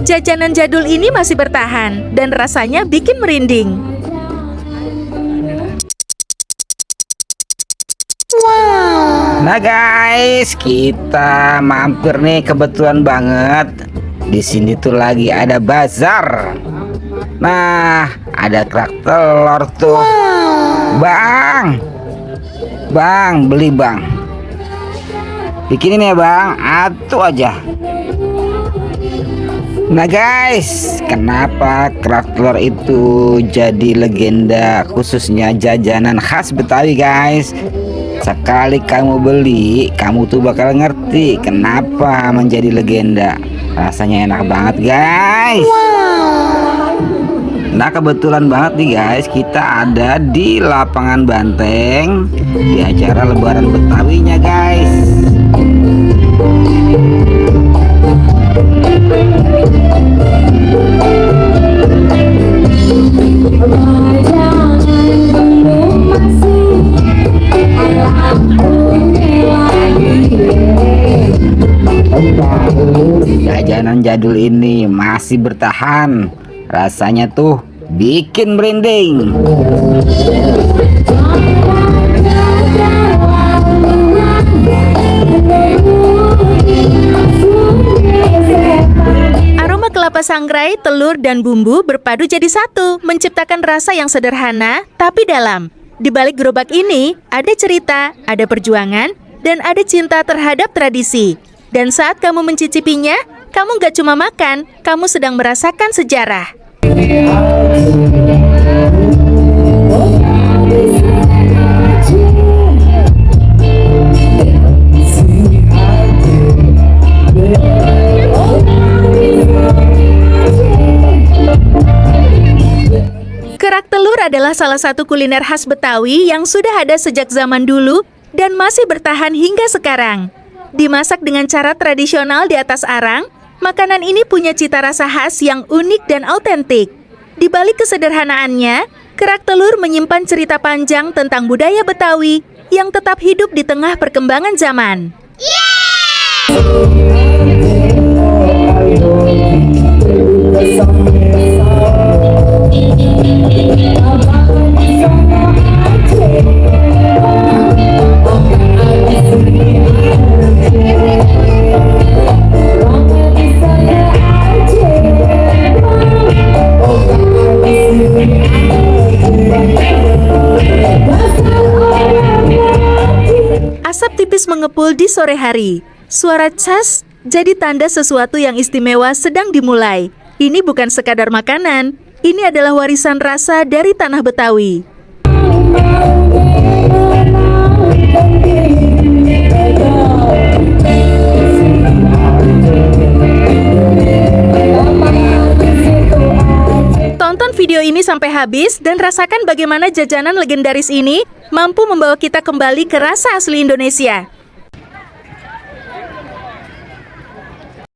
Jajanan jadul ini masih bertahan dan rasanya bikin merinding. Nah guys, kita mampir nih kebetulan banget. Di sini tuh lagi ada bazar. Nah, ada kerak telur tuh. Bang, beli bang. Bikinin ya bang, atuh aja. Nah guys, kenapa kerak telur itu jadi legenda, khususnya jajanan khas Betawi guys? Sekali kamu beli, kamu tuh bakal ngerti kenapa menjadi legenda. Rasanya enak banget guys. Nah kebetulan banget nih guys, kita ada di lapangan Banteng di acara Lebaran Betawinya guys. Jajanan jadul ini masih bertahan, rasanya tuh bikin merinding. Aroma kelapa sangrai, telur, dan bumbu berpadu jadi satu, menciptakan rasa yang sederhana tapi dalam. Di balik gerobak ini, ada cerita, ada perjuangan, dan ada cinta terhadap tradisi. Dan saat kamu mencicipinya, kamu gak cuma makan, kamu sedang merasakan sejarah. Kerak telur adalah salah satu kuliner khas Betawi yang sudah ada sejak zaman dulu dan masih bertahan hingga sekarang. Dimasak dengan cara tradisional di atas arang, makanan ini punya cita rasa khas yang unik dan autentik. Di balik kesederhanaannya, kerak telur menyimpan cerita panjang tentang budaya Betawi yang tetap hidup di tengah perkembangan zaman. Asap tipis mengepul di sore hari. Suara cas jadi tanda sesuatu yang istimewa sedang dimulai. Ini bukan sekadar makanan, ini adalah warisan rasa dari tanah Betawi. Tonton video ini sampai habis dan rasakan bagaimana jajanan legendaris ini mampu membawa kita kembali ke rasa asli Indonesia.